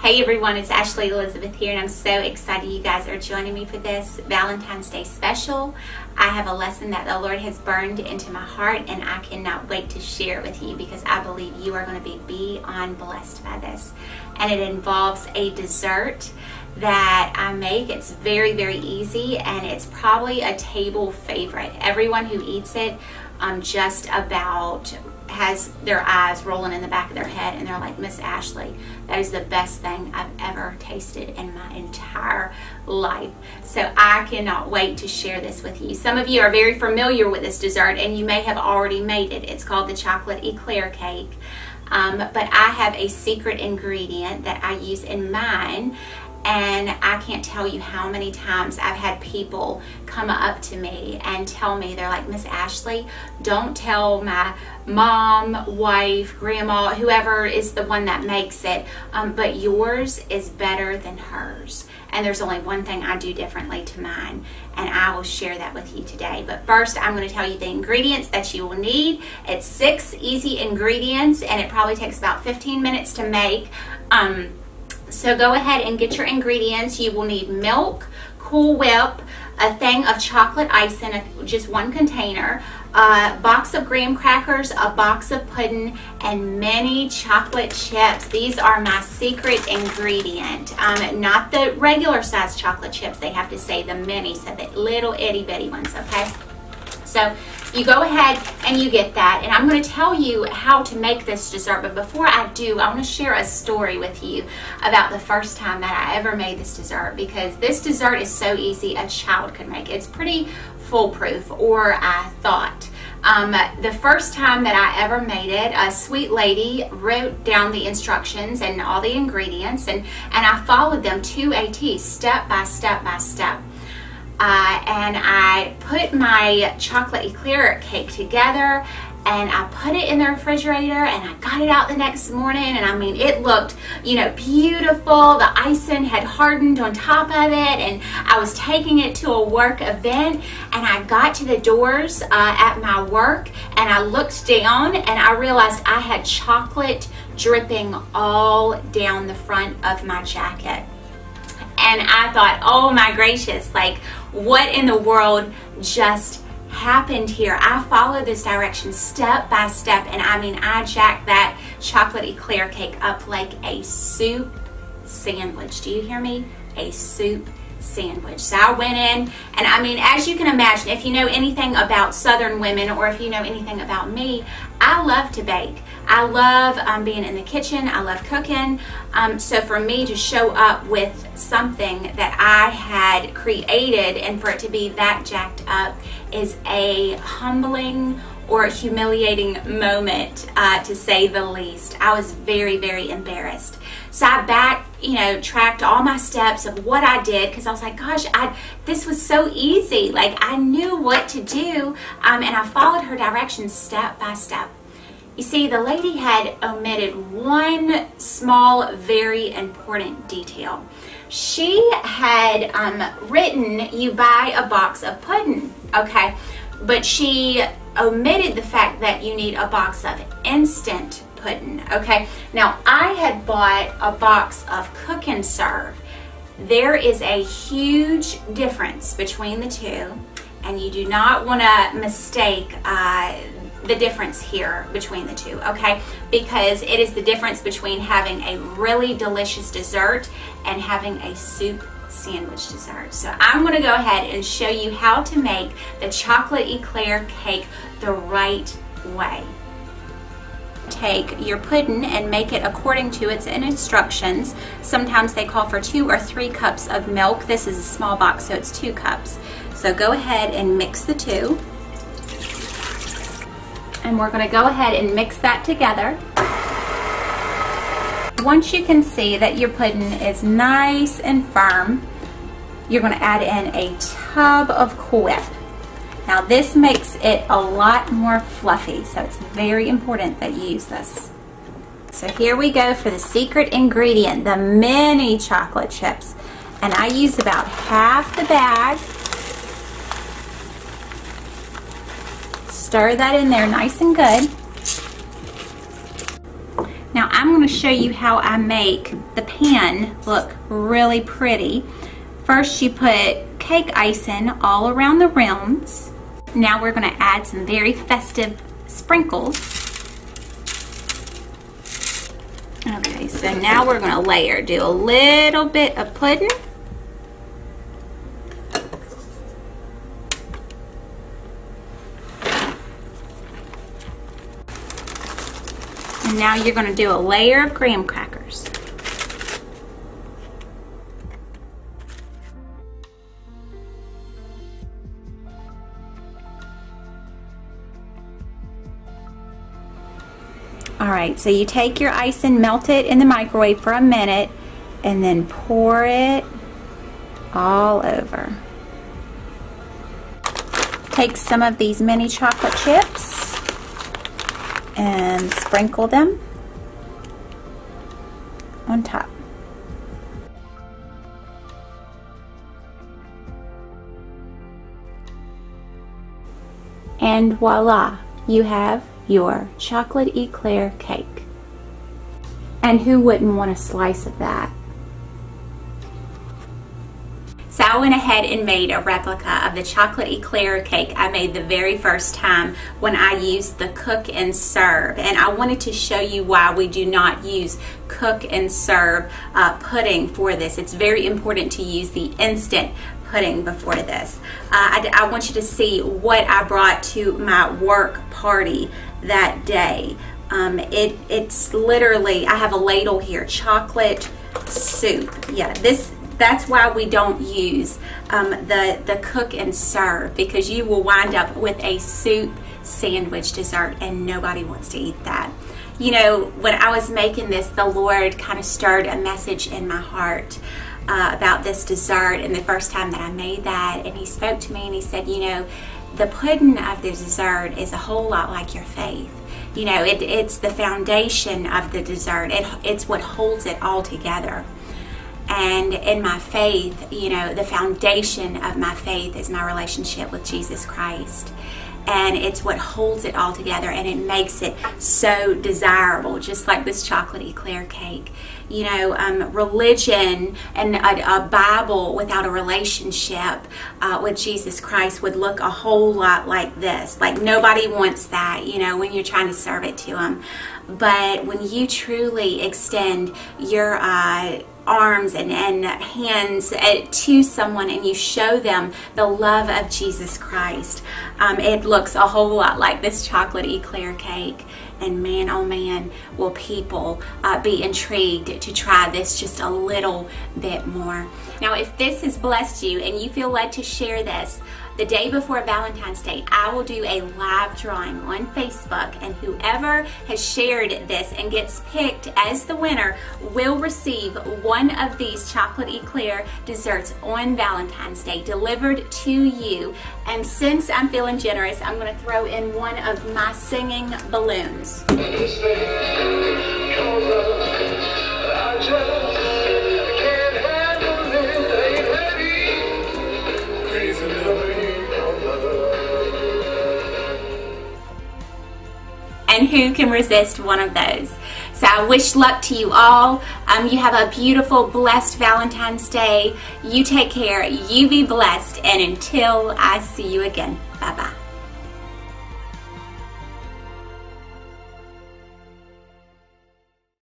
Hey everyone, it's Ashley Elizabeth here, and I'm so excited you guys are joining me for this Valentine's Day special. I have a lesson that the Lord has burned into my heart, and I cannot wait to share it with you because I believe you are going to be beyond blessed by this. And it involves a dessert that I make. It's very, very easy, and it's probably a table favorite. Everyone who eats it just about has their eyes rolling in the back of their head, and they're like, Miss Ashley, that is the best thing I've ever tasted in my entire life. So I cannot wait to share this with you. Some of you are very familiar with this dessert, and you may have already made it. It's called the chocolate eclair cake. But I have a secret ingredient that I use in mine, and I can't tell you how many times I've had people come up to me and tell me, they're like, Miss Ashley, don't tell my mom, wife, grandma, whoever is the one that makes it, but yours is better than hers. And there's only one thing I do differently to mine, and I will share that with you today. But first, I'm going to tell you the ingredients that you will need. It's 6 easy ingredients, and it probably takes about 15 minutes to make. So go ahead and get your ingredients. You will need milk, Cool Whip, a thing of chocolate icing, just 1 container, a box of graham crackers, a box of pudding, and many chocolate chips. These are my secret ingredient. Not the regular size chocolate chips, they have to say the mini, so the little itty bitty ones, okay? So you go ahead and you get that, and I'm going to tell you how to make this dessert. But before I do, I want to share a story with you about the first time that I ever made this dessert, because this dessert is so easy a child could make. It's pretty foolproof, or I thought. The first time that I ever made it, a sweet lady wrote down the instructions and all the ingredients, and I followed them to a T, step by step by step. And I put my chocolate eclair cake together, and I put it in the refrigerator, and I got it out the next morning, and I mean, it looked, you know, beautiful. The icing had hardened on top of it, and I was taking it to a work event, and I got to the doors at my work, and I looked down, and I realized I had chocolate dripping all down the front of my jacket. And I thought, oh my gracious, like, what in the world just happened here? I followed this direction step by step, and I mean, I jacked that chocolate eclair cake up like a soup sandwich. Do you hear me? A soup sandwich. So I went in, and I mean, as you can imagine, if you know anything about Southern women, or if you know anything about me, I love to bake. I love being in the kitchen. I love cooking. So for me to show up with something that I had created and for it to be that jacked up is a humbling or humiliating moment, to say the least. I was very, very embarrassed. So I tracked all my steps of what I did, because I was like, gosh, this was so easy. Like, I knew what to do, and I followed her directions step by step. You see, the lady had omitted one small, very important detail. She had written, you buy a box of pudding, okay? But she omitted the fact that you need a box of instant pudding, okay? Now, I had bought a box of Cook and Serve. There is a huge difference between the two, and you do not want to mistake the difference here between the two, okay? Because it is the difference between having a really delicious dessert and having a soup sandwich dessert. So I'm going to go ahead and show you how to make the chocolate eclair cake the right way. Take your pudding and make it according to its instructions. Sometimes they call for 2 or 3 cups of milk. This is a small box, so it's 2 cups. So go ahead and mix the 2. And we're going to go ahead and mix that together. Once you can see that your pudding is nice and firm, you're going to add in a tub of Cool Whip. Now this makes it a lot more fluffy, so it's very important that you use this. So here we go for the secret ingredient, the mini chocolate chips. And I use about half the bag. Stir that in there nice and good. Now I'm I'm going to show you how I make the pan look really pretty. First, you put cake icing all around the rims. Now we're going to add some very festive sprinkles. Okay, so now we're going to layer. Do a little bit of pudding. And now you're going to do a layer of graham crackers. Alright, so you take your icing, melt it in the microwave for a minute, and then pour it all over. Take some of these mini chocolate chips and sprinkle them on top. And voila, you have your chocolate eclair cake. And who wouldn't want a slice of that? So I went ahead and made a replica of the chocolate eclair cake I made the very first time when I used the cook and serve. And I wanted to show you why we do not use cook and serve pudding for this. It's very important to use the instant pudding before this. I want you to see what I brought to my work party that day. It's literally, I have a ladle here, chocolate soup. Yeah, that's why we don't use the cook and serve, because you will wind up with a soup sandwich dessert and nobody wants to eat that. You know, when I was making this, the Lord kind of stirred a message in my heart about this dessert, and the first time that I made that, and he spoke to me and he said, you know, the pudding of the dessert is a whole lot like your faith. You know, it's the foundation of the dessert. It's what holds it all together. And in my faith, you know, the foundation of my faith is my relationship with Jesus Christ. And it's what holds it all together, and it makes it so desirable, just like this chocolate eclair cake. You know, religion and a Bible without a relationship with Jesus Christ would look a whole lot like this. Like, nobody wants that, you know, when you're trying to serve it to them. But when you truly extend your arms and hands to someone and you show them the love of Jesus Christ, it looks a whole lot like this chocolate eclair cake. And man, oh man, will people be intrigued to try this just a little bit more. Now, if this has blessed you and you feel led to share this, the day before Valentine's Day, I will do a live drawing on Facebook, and whoever has shared this and gets picked as the winner will receive one of these chocolate eclair desserts on Valentine's Day delivered to you. And since I'm feeling generous, I'm going to throw in one of my singing balloons. And who can resist one of those? So I wish luck to you all. You have a beautiful, blessed Valentine's Day. You take care. You be blessed. And until I see you again, bye-bye.